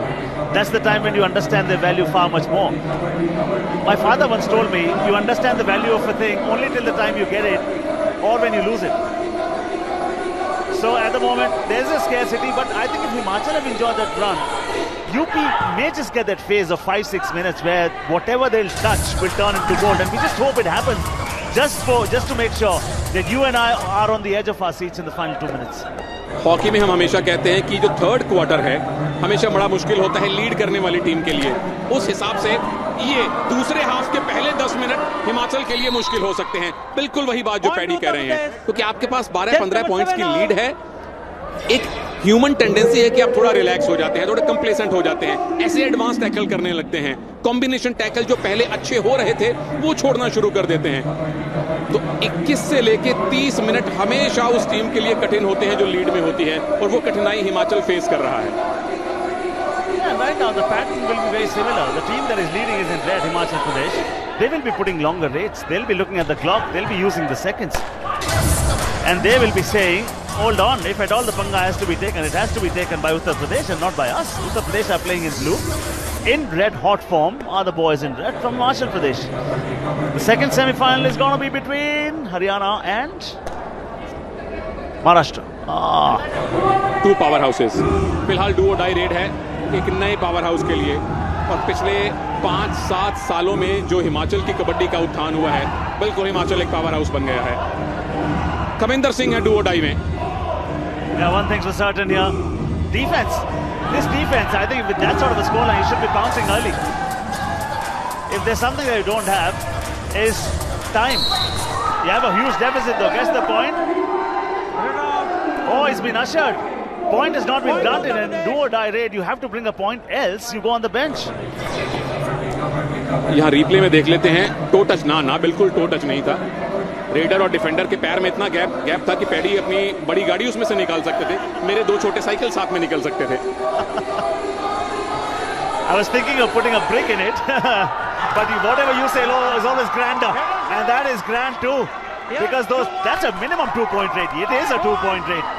that's the time when you understand their value far much more. My father once told me, you understand the value of a thing only till the time you get it or when you lose it. So at the moment there's a scarcity, but I think if Himachal have enjoyed that run, UP may just get that phase of 5-6 minutes where whatever they'll touch will turn into gold, and we just hope it happens, just to make sure that you and I are on the edge of our seats in the final 2 minutes. Hockey में हम हमेशा कहते हैं कि जो third quarter है हमेशा बड़ा मुश्किल होता है लीड करने वाली टीम के लिए। उस हिसाब से ये दूसरे हाफ के पहले 10 मिनट हिमाचल के लिए मुश्किल हो सकते हैं। बिल्कुल वही बात जो पैडी कह रहे हैं, क्योंकि आपके पास 12-15 पॉइंट्स की लीड है। एक ह्यूमन टेंडेंसी है कि आप थोड़ा रिलैक्स हो जाते हैं, थोड़े कंप्लेसेंट हो जाते हैं, ऐसे एडवांस टैकल करने लगते हैं। कॉम्बिनेशन टैकल जो पहले अच्छे हो रहे थे वो छोड़ना शुरू कर देते हैं। तो 21 से लेके 30 मिनट हमेशा उस टीम के लिए कठिन होते हैं जो लीड में होती है, और वो कठिनाई हिमाचल फेस कर रहा है। Right now the pattern will be very similar. The team that is leading is in red, Himachal Pradesh. They will be putting longer rates. They'll be looking at the clock. They'll be using the seconds. And they will be saying, hold on, if at all the panga has to be taken, it has to be taken by Uttar Pradesh and not by us. Uttar Pradesh are playing in blue. In red hot form are the boys in red from Himachal Pradesh. The second semi-final is going to be between Haryana and Maharashtra. Two powerhouses. फिलहाल do और die red है एक नए power house के लिए, और पिछले 5-7 सालों में जो हिमाचल की कबड्डी का उत्थान हुआ है, बिल्कुल हिमाचल एक पावर हाउस बन गया है। कमिंदर सिंह है डू और डाई में। Yeah, one thing's for certain here. Defense. This defense, I think with that sort of a scoreline, you should be bouncing early. If there's something that you don't have, is time. You have a huge deficit though. Guess the point? Oh, it's been ushered. Point has not been granted, and do or die raid, you have to bring a point, else you go on the bench. यहाँ replay में देख लेते हैं। To touch ना बिल्कुल to touch नहीं था। Raider और डिफेंडर के पैर में इतना गैप था कि पैडी अपनी बड़ी गाड़ी उसमें से निकाल सकते थे, मेरे 2 छोटे साइकिल साथ में निकल सकते थे। I was thinking of putting a brick in it, but whatever you say is always grander, and that is grand too, because that's a minimum 2-point rate. It is a 2-point rate.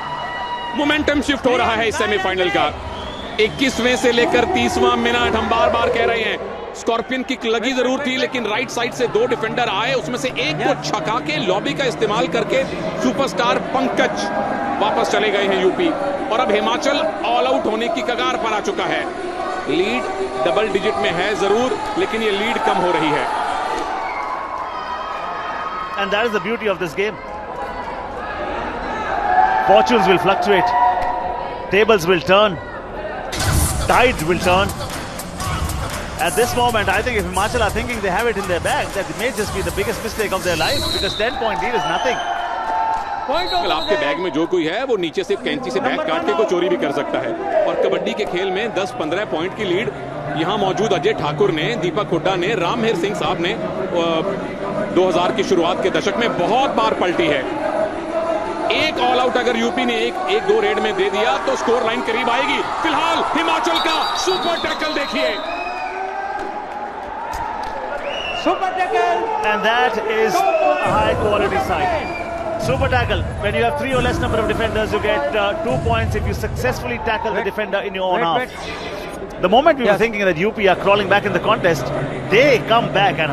Momentum shift हो रहा है इस semifinal का। 21वें से लेकर 30वां minute, हम बार बार कह रहे हैं स्कॉर्पियन किक लगी जरूर थी, लेकिन राइट साइड से दो डिफेंडर आए, उसमें से एक को छका के लॉबी का इस्तेमाल करके सुपरस्टार पंकज वापस चले गए हैं यूपी। और अब हिमाचल ऑल आउट होने की कगार पर आ चुका है। लीड डबल डिजिट में है जरूर, लेकिन ये लीड कम हो रही है। And that is the beauty of this game. Fortunes will fluctuate, tables will turn, tides will turn. At this moment, I think if Himachal are thinking they have it in their bag, that may just be the biggest mistake of their life, because 10-point lead is nothing. आपके bag में जो कोई है वो नीचे से कैंची से बैग काट के को चोरी भी कर सकता है। और कबड्डी के खेल में 10-15 पॉइंट की लीड यहाँ मौजूद अजय ठाकुर ने, दीपक हुड्डा ने, रामहेर सिंह साहब ने 2000 की शुरुआत के दशक में बहुत बार पलटी है। एक ऑल आउट अगर यूपी ने एक दो रेड में दे दिया तो स्कोर लाइन करीब आएगी। फिलहाल हिमाचल का सुपर टैकल देखिए, super tackle, and that is a high quality side. Super tackle. When you have 3 or less number of defenders, you get 2 points if you successfully tackle the defender in your own half. The moment we were thinking that UP are crawling back in the contest, they come back and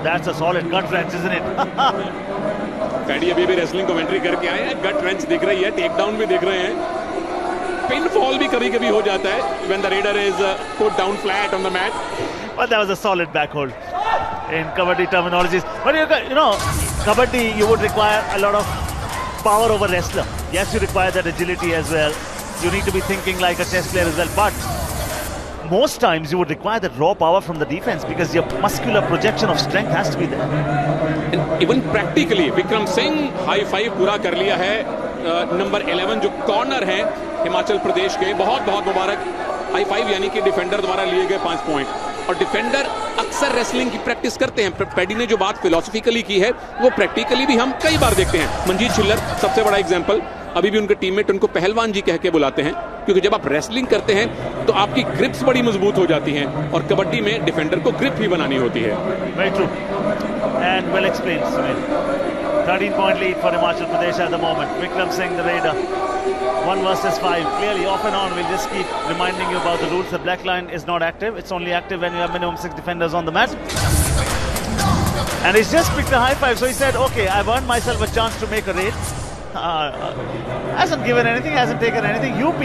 that's a solid gut wrench, isn't it? Paddy अभी भी wrestling commentary करके आए हैं, गट wrench दिख रही है, take down भी दिख रहे हैं, पिन फॉल भी कभी कभी हो जाता है when the raider is put down flat on the mat. But that was a solid back hold in kabaddi terminologies. But you know, kabaddi, you would require a lot of power over wrestler. Yes, you require that agility as well. You need to be thinking like a chess player as well. But most times you would require that raw power from the defense, because your muscular projection of strength has to be there. And even practically, Vikram Singh high five पूरा कर लिया है। Number 11 जो corner है हिमाचल प्रदेश के, बहुत बहुत मुबारक। High five यानी कि डिफेंडर द्वारा लिए गए 5 पॉइंट। और डिफेंडर अक्सर रेसलिंग की प्रैक्टिस करते हैं। पैडी ने जो बात फिलोसफिकली की है वो प्रैक्टिकली भी हम कई बार देखते हैं। मनजीत छिल्लर सबसे बड़ा एग्जांपल, अभी भी उनके टीममेट उनको पहलवान जी कह के बुलाते हैं, क्योंकि जब आप रेसलिंग करते हैं तो आपकी ग्रिप्स बड़ी मजबूत हो जाती हैं, और कबड्डी में डिफेंडर को ग्रिप ही बनानी होती है। Very true and well explained, Sunil. 13-point lead for Himachal Pradesh at the moment. Vikram Singh, the raider, 1 versus 5. Clearly, off and on, we'll just keep reminding you about the rules. The black line is not active. It's only active when you have minimum 6 defenders on the mat. And he's just picked a high five, so he said, okay, I've earned myself a chance to make a raid. Hasn't given anything, hasn't taken anything. UP,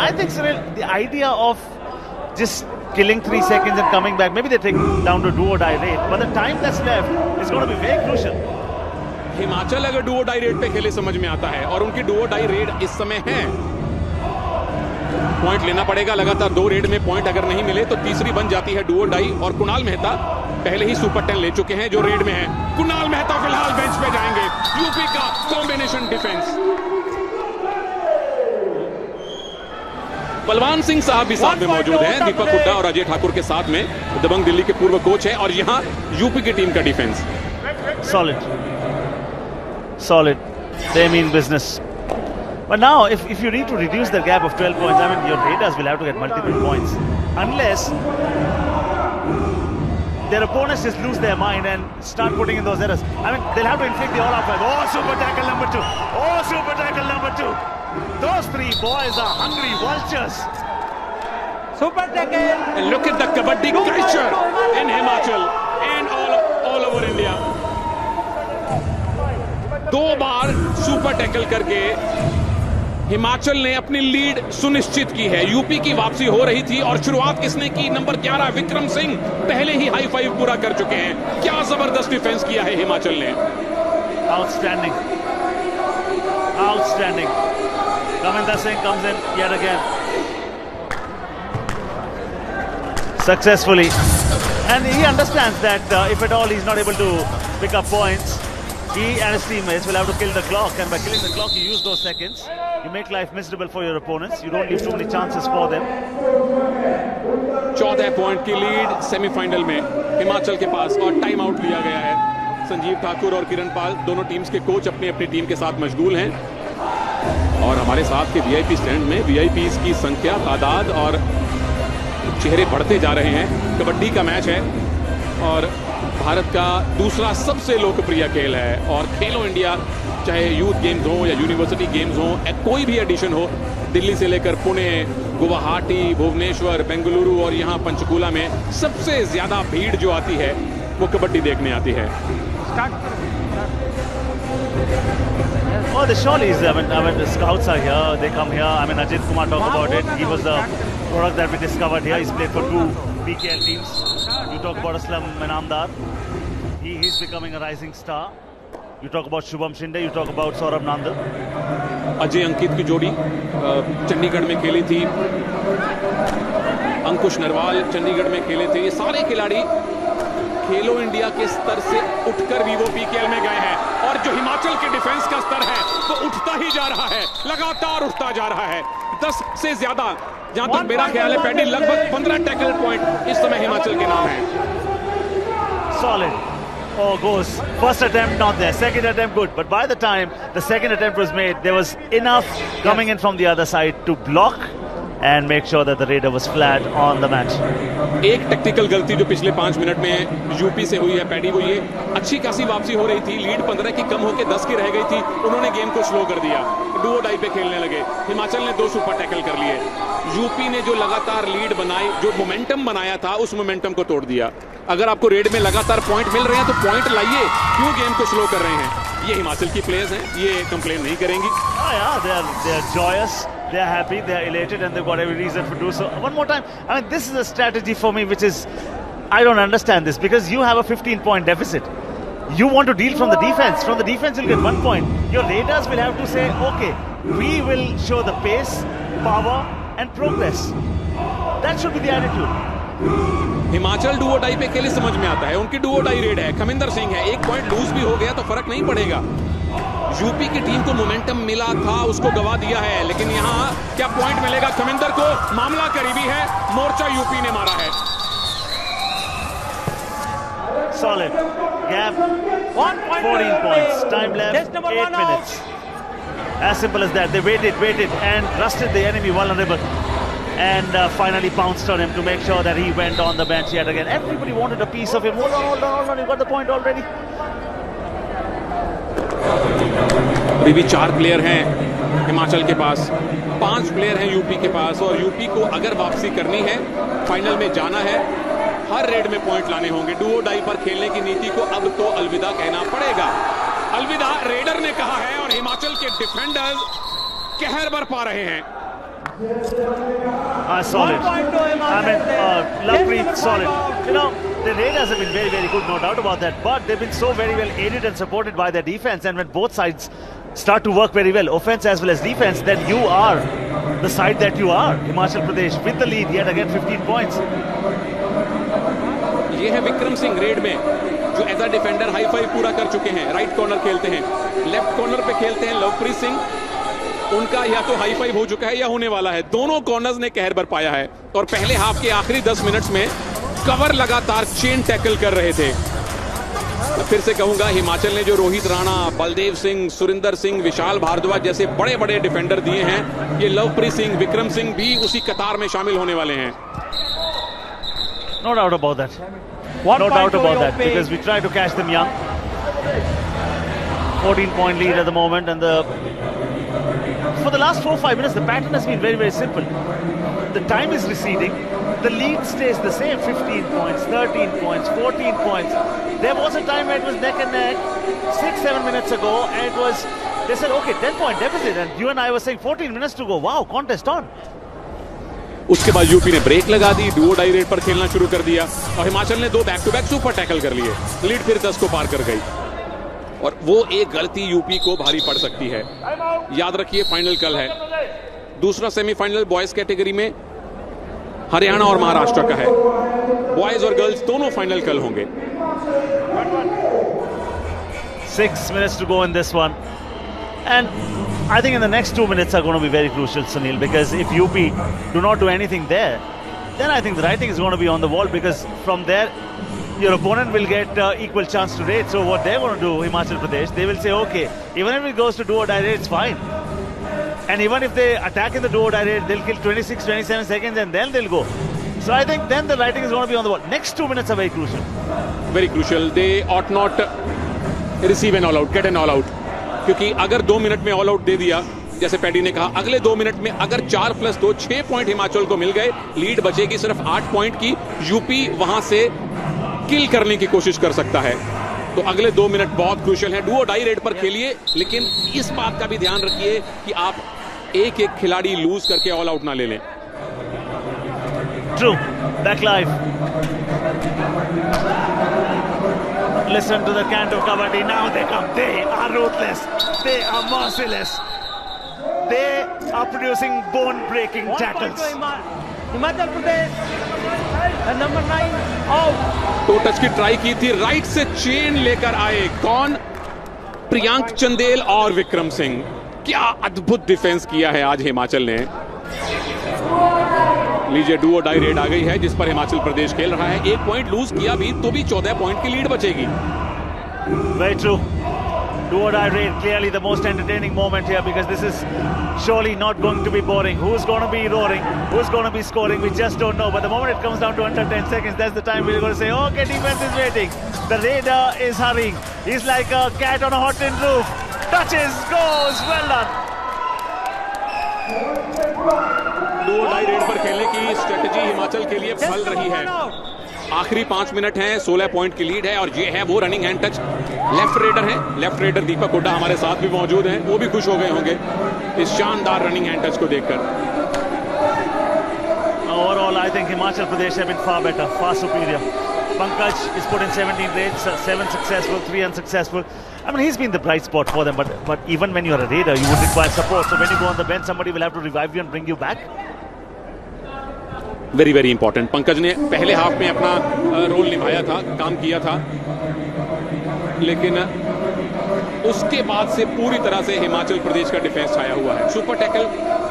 I think, Sunil, the idea of just killing 3 seconds and coming back, maybe they're taking down to do or die raid, but the time that's left is going to be very crucial. Himachal अगर Duo die red पे खेले समझ में आता है, और उनकी Duo die red इस समय है। पॉइंट लेना पड़ेगा लगातार, 2 रेड में पॉइंट अगर नहीं मिले तो तीसरी बन जाती है डुओ डाई। और कुणाल मेहता पहले ही सुपर 10 ले चुके हैं जो रेड में है। कुणाल मेहता फिलहाल बेंच पे जाएंगे। यूपी का कॉम्बिनेशन डिफेंस। बलवान सिंह साहब भी साथ में मौजूद हैं, दीपक हुड्डा और अजय ठाकुर के साथ में। दबंग दिल्ली के पूर्व कोच है, और यहाँ यूपी की टीम का defence solid. They mean business. But now, if you need to reduce the gap of 12 points, I mean, your raiders will have to get multiple points. Unless their opponents just lose their mind and start putting in those errors. I mean, they'll have to inflict the all-out fight. Oh, super tackle number 2. Oh, super tackle number 2. Those 3 boys are hungry vultures. Super tackle. And look at the kabaddi culture in Himachal and all over India. 2 bar super tackle करके हिमाचल ने अपनी lead सुनिश्चित की है। UP की वापसी हो रही थी, और शुरुआत किसने की? नंबर 11 विक्रम सिंह पहले ही हाई फाइव पूरा कर चुके हैं। क्या जबरदस्त डिफेंस किया है हिमाचल ने। Outstanding. Kavinder Singh comes in yet again. Successfully. And he understands that if at all he's not able to pick up points, he and his teammates will have to kill the clock, and by killing the clock you use those seconds, you make life miserable for your opponents, you don't leave too many chances for them. 14 point की lead semifinal में हिमाचल के पास, और time out लिया गया है। संजीव ठाकुर और किरण पाल दोनों teams के कोच अपनी अपनी टीम के साथ मशगूल हैं, और हमारे साथ के वीआईपी स्टैंड में वीआईपीज की संख्या, तादाद और चेहरे बढ़ते जा रहे हैं। कबड्डी का मैच है और भारत का दूसरा सबसे लोकप्रिय खेल है, और खेलो इंडिया चाहे यूथ गेम्स हो या यूनिवर्सिटी गेम्स हो, कोई भी एडिशन हो, दिल्ली से लेकर पुणे, गुवाहाटी, भुवनेश्वर, बेंगलुरु और यहाँ पंचकुला में सबसे ज्यादा भीड़ जो आती है वो कबड्डी देखने आती है। Oh, the Shawnees, I mean, the scouts are here, they come here. I mean, Ajit Kumar talked about it. He was the product that we discovered here. He's played for 2 BKL teams. You talk about Aslam Manamdar. He's becoming a rising star. You talk about Shubham Shinde, you talk about Saurabh Nandal. Ajay अंकित की जोड़ी चंडीगढ़ में खेली थी, अंकुश नरवाल चंडीगढ़ में खेले थे। ये सारे खिलाड़ी खेलो इंडिया के स्तर से उठकर भी वो पीकेएल में गए हैं, और जो हिमाचल के डिफेंस का स्तर है वो उठता ही जा रहा है, लगातार उठता जा रहा है। 10 से ज्यादा, जहां तक मेरा ख्याल है पैडी, लगभग 15 टैकल पॉइंट इस समय हिमाचल के नाम है। Solid. Oh, goes. First attempt not there, second attempt good, but by the time the second attempt was made, there was enough coming in from the other side to block and make sure that the Raider was flat on the match. एक technical गलती जो पिछले 5 minute में UP से हुई है paddy को, ये अच्छी खासी वापसी हो रही थी, लीड 15 की कम होकर 10 की रह गई थी, उन्होंने गेम को स्लो कर दिया, डुओ डाई पे खेलने लगे। हिमाचल ने 2 सुपर टैकल कर लिए, यूपी ने जो लगातार लीड बनाई, जो मोमेंटम बनाया था, उस मोमेंटम को तोड़ दिया। अगर आपको रेड में लगातार पॉइंट मिल रहे हैं तो पॉइंट लाइए, क्यों गेम को स्लो कर रहे हैं? ये हिमाचल की प्लेयर्स हैं, ये कंप्लेन नहीं करेंगी। They are joyous, they are happy, they are elated, and they've got every reason to do so. One more time, I mean, this is a strategy for me which is, I don't understand this, because you have a 15-point deficit. You want to deal from the defense. From the defense, you'll get 1 point. Your Raiders will have to say, okay, we will show the pace, power, and progress. That should be the attitude. Himachal do or die पे खेले, समझ में आता है, उनकी Duo die red है, खमिंदर सिंह है, 1 point loose भी हो गया तो फर्क नहीं पड़ेगा। यूपी की टीम को मोमेंटम मिला था, उसको गवा दिया है, लेकिन यहाँ क्या पॉइंट मिलेगा खमिंदर को? मामला करीबी है, मोर्चा यूपी ने मारा है। Solid gap, 14 points, time left 8 minutes. As simple as that. They waited and rusted the enemy vulnerable, and finally pounced on him to make sure that he went on the bench yet again. Everybody wanted a piece of him. Hold on, you got the point already. अभी भी 4 player हैं हिमाचल के पास, 5 player हैं UP के पास, और UP को अगर वापसी करनी है, फाइनल में जाना है, हर रेड में पॉइंट लाने होंगे। डुओ डाई पर खेलने की नीति को अब तो अलविदा कहना पड़ेगा। अलविदा रेडर ने कहा है, और हिमाचल के डिफेंडर्स कहर बरपा रहे हैं। Solid. I mean, Lovepreet, solid. You know, the Raiders have been very, very good, no doubt about that. But they've been so very well aided and supported by their defense. And when both sides start to work very well, offense as well as defense, then you are the side that you are. Himachal Pradesh with the lead yet again, 15 points. ये है Vikram Singh raid में, जो as a defender high five पूरा कर चुके हैं। Right corner खेलते हैं, लेफ्ट कॉर्नर पे खेलते हैं लवप्रीत सिंह, उनका या तो हाई फाइव हो चुका है या होने वाला है। दोनों कॉर्नर्स ने कहर बरपाया है, और पहले हाफ के आखिरी 10 मिनट्स में कवर लगातार चेन टैकल कर रहे थे। फिर से कहूंगा, हिमाचल ने जो रोहित राणा, बलदेव सिंह, सुरिंदर सिंह, विशाल भारद्वाज जैसे बड़े बड़े डिफेंडर दिए हैं, ये लवप्रीत सिंह, विक्रम सिंह भी उसी कतार में शामिल होने वाले हैं। No doubt about that. No doubt about that, because we try to catch them young. 14-point lead at the moment, and for the last 4-5 minutes, the pattern has been very, very simple. The time is receding, the lead stays the same, 15 points, 13 points, 14 points. There was a time where it was neck and neck, 6-7 minutes ago, and they said, okay, 10-point deficit, and you and I were saying 14 minutes to go, wow, contest on. उसके बाद UP ने break लगा दी, Duo die red पर खेलना शुरू कर दिया, और हिमाचल ने 2 back to back super tackle कर लिए, लीड फिर 10 को पार कर गई, और वो एक गलती यूपी को भारी पड़ सकती है। याद रखिए, फाइनल कल है। दूसरा सेमीफाइनल बॉयज कैटेगरी में हरियाणा और महाराष्ट्र का है। बॉयज और गर्ल्स दोनों फाइनल कल होंगे। 6 minutes to go in this one, and I think in the next 2 minutes are going to be very crucial, Sunil, because if UP do not do anything there, then I think the writing is going to be on the wall, because from there your opponent will get equal chance to raid. So what they're going to do, Himachal Pradesh, they will say, okay, even if it goes to do or die raid, it's fine. And even if they attack in the do or die raid, they'll kill 26, 27 seconds and then they'll go. So I think then the writing is going to be on the wall. Next 2 minutes are very crucial. Very crucial. They ought not receive an all-out, get an all-out. क्योंकि अगर 2 minute में all out दे दिया, जैसे paddy ने कहा, अगले 2 minute में अगर 4+2 6 पॉइंट हिमाचल को मिल गए, लीड बचेगी सिर्फ 8 पॉइंट की। यूपी वहां से किल करने की कोशिश कर सकता है। तो अगले 2 मिनट बहुत क्रूशियल है। डू और डाई रेड पर खेलिए, लेकिन इस बात का भी ध्यान रखिए कि आप एक एक खिलाड़ी लूज करके ऑल आउट ना ले लें। True. Back live. Listen to the cant of Kabaddi. Now they come. They are ruthless. They are merciless. They are producing bone-breaking tackles. Himachal Pradesh number 9 out. तो टच की ट्राई की थी, राइट से chain लेकर आए कौन? प्रियांक चंदेल और विक्रम सिंह। क्या अद्भुत डिफेंस किया है आज हिमाचल ने। लीजिए, डू और डाई रेड आ गई है जिस पर हिमाचल प्रदेश खेल रहा है। 1 पॉइंट लूज किया भी तो भी 14 पॉइंट की लीड बचेगी। Very true. Do or die raid, clearly the most entertaining moment here, because this is surely not going to be boring. Who's going to be roaring? Who's going to be scoring? We just don't know. But the moment it comes down to under 10 seconds, that's the time we're going to say, okay, defense is waiting. The raider is hurrying. He's like a cat on a hot tin roof. Touches, goes, well done. Do और die red पर खेलने की strategy Himachal के लिए फल रही है। आखिरी 5 मिनट हैं, 16 पॉइंट की लीड है और ये है वो running hand touch. Left raider है, लेफ्ट रेडर दीपक हुड्डा हमारे साथ भी मौजूद हैं। वो भी खुश हो गए होंगे इस शानदार रनिंग हैंड टच को देखकर। Overall, I think Himachal Pradesh have been far better, far superior. Pankaj is put in 17 raids, 7 successful, 3 unsuccessful. I mean, he's been the bright spot for them, but even when you're a raider, you would require support. So when you go on the bench, somebody will have to revive you and bring you back. Very very important. Pankaj ने पहले half में अपना role निभाया था, काम किया था, लेकिन उसके बाद से पूरी तरह से हिमाचल प्रदेश का डिफेंस छाया हुआ है। सुपर टैकल,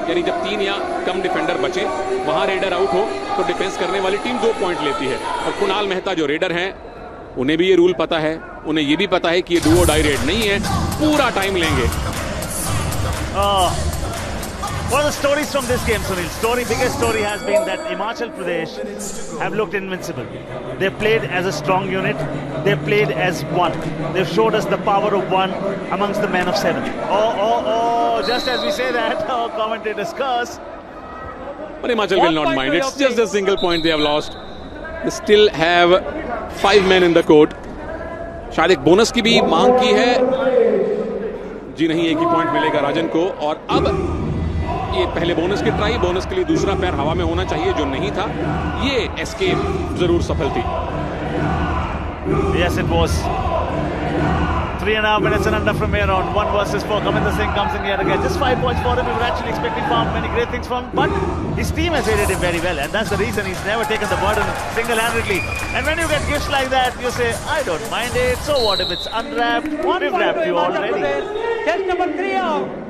यानी जब 3 या कम डिफेंडर बचे, वहां रेडर आउट हो तो डिफेंस करने वाली टीम 2 पॉइंट लेती है। और कुणाल मेहता जो रेडर हैं, उन्हें भी ये रूल पता है, उन्हें ये भी पता है कि ये डू और डाई रेड नहीं है, पूरा टाइम लेंगे। What are the stories from this game, Sunil? Biggest story has been that Himachal Pradesh have looked invincible. They've played as a strong unit. They've played as one. They've showed us the power of one amongst the men of 7. Oh, just as we say that, our commentators curse. But Himachal will not mind. It's just a single point they have lost. They still have 5 men in the court. शायद एक bonus की भी मांग की है। जी नहीं, एक ही point मिलेगा राजन को। और अब ये पहले बोनस की ट्राई, बोनस के लिए दूसरा पैर हवा में होना चाहिए, जो नहीं था। ये एस्केप जरूर सफल थी। Yes, it was. 3.5 minutes and under from here on. 1 versus 4. Kavinder Singh comes in here again. Just 5 points for him. We were actually expecting far many great things from him, but his team has aided him very well, and that's the reason he's never taken the burden single-handedly. And when you get gifts like that, you say, I don't mind it. So what if it's unwrapped? We've wrapped you already. Test number 3 out.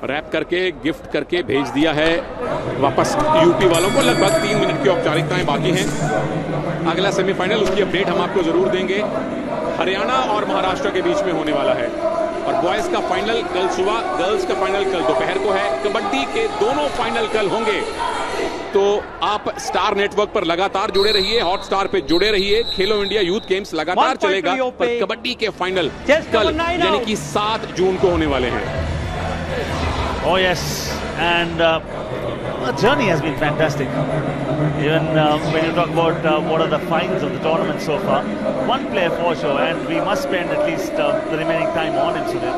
Rap करके, gift करके भेज दिया है वापस UP वालों को। लगभग 3 minute की औपचारिकताएं बाकी हैं। अगला सेमीफाइनल, उसकी अपडेट हम आपको जरूर देंगे। हरियाणा और महाराष्ट्र के बीच में होने वाला है। और बॉयज का फाइनल कल सुबह, गर्ल्स का फाइनल कल दोपहर को है। कबड्डी के दोनों फाइनल कल होंगे। तो आप स्टार नेटवर्क पर लगातार जुड़े रहिए, हॉटस्टार पे जुड़े रहिए। खेलो इंडिया यूथ गेम्स लगातार चलेगा, पर कबड्डी के फाइनल कल यानी कि 7 जून को होने वाले हैं। Oh yes, and the journey has been fantastic. Even when you talk about what are the finds of the tournament so far, one player for sure, and we must spend at least the remaining time on him today.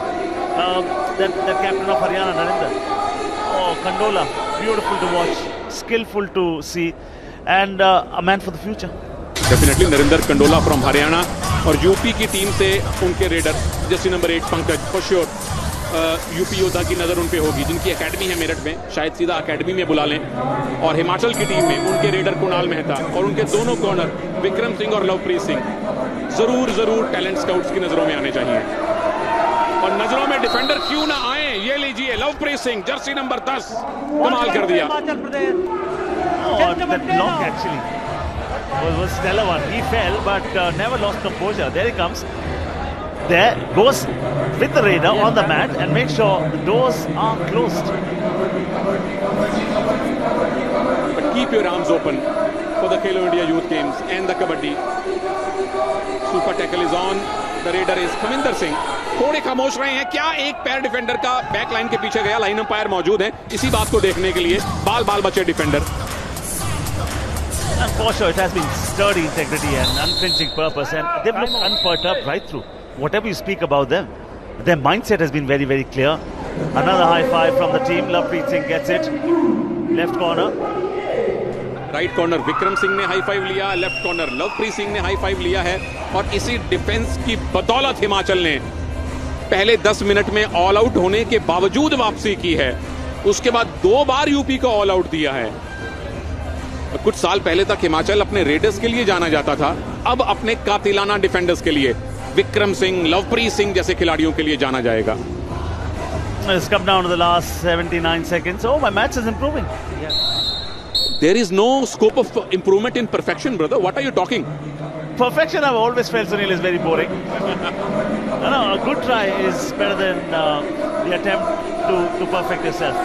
That captain of Haryana, Narinder. Oh, Kandola, beautiful to watch, skillful to see, and a man for the future. Definitely Narinder Kandola from Haryana, और UP की team से उनके raider Jersey number 8 Pankaj, for sure UP योद्धा की नजर उन पे होगी, जिनकी एकेडमी है मेरठ में। शायद सीधा एकेडमी में बुला लें। और हिमाचल की टीम में उनके रेडर कुणाल मेहता और उनके दोनों कॉर्नर विक्रम सिंह और लवप्रीत सिंह जरूर टैलेंट स्काउट्स की नजरों में आने चाहिए। और नजरों में डिफेंडर क्यों ना आए। ये लीजिए, लवप्रीत सिंह, जर्सी नंबर 10, कमाल कर दिया। Lock actually was stellar one. He fell but never lost composure. There he comes. There goes with the raider on the mat and make sure the doors are closed. But keep your arms open for the Khelo India Youth Games and the Kabaddi. Super tackle is on. The raider is Kavinder Singh. थोड़े खामोश रहे हैं। क्या एक पैर defender का back line के पीछे गया? लाइन अंपायर मौजूद है इसी बात को देखने के लिए। बाल बाल बचे defender. And for sure, it has been sturdy integrity and unflinching purpose, and they've looked unperturbed right through. Whatever you speak about them, their mindset has been very, very clear. Another high five from the team. Lovepreet Singh gets it. Left corner. Right corner Vikram Singh ने high five लिया, left corner Lovepreet Singh ने high five लिया है। और इसी defence की बदौलत हिमाचल ने पहले 10 मिनट में ऑल आउट होने के बावजूद वापसी की है। उसके बाद 2 बार यूपी को ऑल आउट दिया है। कुछ साल पहले तक हिमाचल अपने रेडर्स के लिए जाना जाता था, अब अपने कातिलाना डिफेंडर्स के लिए विक्रम सिंह, लवप्रीत सिंह जैसे खिलाड़ियों के लिए जाना जाएगा। It's come down to the last 79 seconds. Oh, my match is improving. There is no scope of improvement in perfection, brother. What are you talking? Perfection, I've always felt, Sunil, is very boring. No, a good try is better than the attempt to perfect yourself.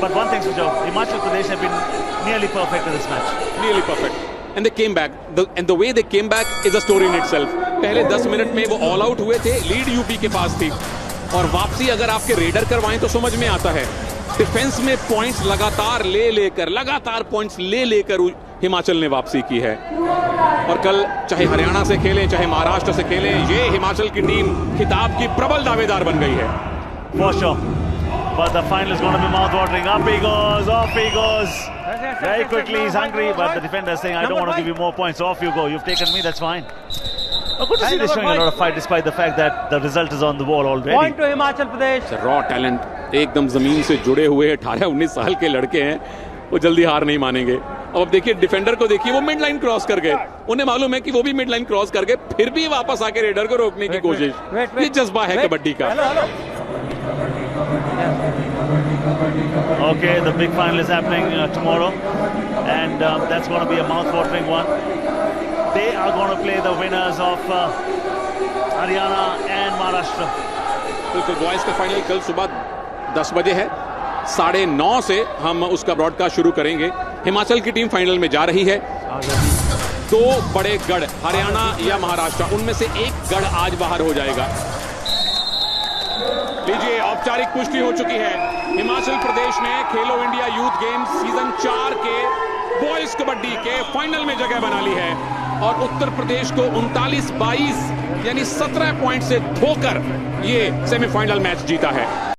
But one thing's for sure, Himachal Pradesh have been nearly perfect in this match. Nearly perfect. And they came back. And the way they came back is a story in itself. पहले 10 minute में वो all out हुए थे, lead UP के पास थी, और वापसी अगर आपके रेडर करवाएं तो समझ में आता है। डिफेंस में पॉइंट्स लगातार पॉइंट्स ले लेकर हिमाचल ने वापसी की है। और कल चाहे हरियाणा से खेलें चाहे महाराष्ट्र से खेलें, ये हिमाचल की टीम खिताब की प्रबल दावेदार बन गई है। For sure. But the final is going to be mouth-watering. Up he goes, off he goes. Very quickly, he's hungry, but the defender is saying, I don't want to give you more points. Off you go. You've taken me, that's fine. Good to see they're showing a lot of fight despite the fact that the result is on the wall already. Point to Himachal Pradesh. Raw talent, एकदम जमीन से जुड़े हुए 18-19 साल के लड़के हैं, वो जल्दी हार नहीं मानेंगे। अब देखिए डिफेंडर को देखिए, वो मिड लाइन क्रॉस कर गए। उन्हें मालूम है कि वो भी मिड लाइन क्रॉस कर गए, फिर भी वापस आके रेडर को रोकने की कोशिश। ये जज्बा है कबड्डी का। Okay, the big final is happening tomorrow, and that's going to be a mouth-watering one. They are going to play the winners of Haryana and Maharashtra. बिल्कुल, बॉयज का फाइनल कल सुबह 10 बजे है। 9:30 से हम उसका ब्रॉडकास्ट शुरू करेंगे। हिमाचल की टीम फाइनल में जा रही है। 2 बड़े गढ़, हरियाणा या महाराष्ट्र, उनमें से एक गढ़ आज बाहर हो जाएगा। लीजिए, औपचारिक पुष्टि हो चुकी है। हिमाचल प्रदेश ने खेलो इंडिया यूथ गेम्स सीजन 4 के बॉयज कबड्डी के फाइनल में जगह बना ली है और उत्तर प्रदेश को 39-22 यानी 17 पॉइंट से धोकर ये सेमीफाइनल मैच जीता है।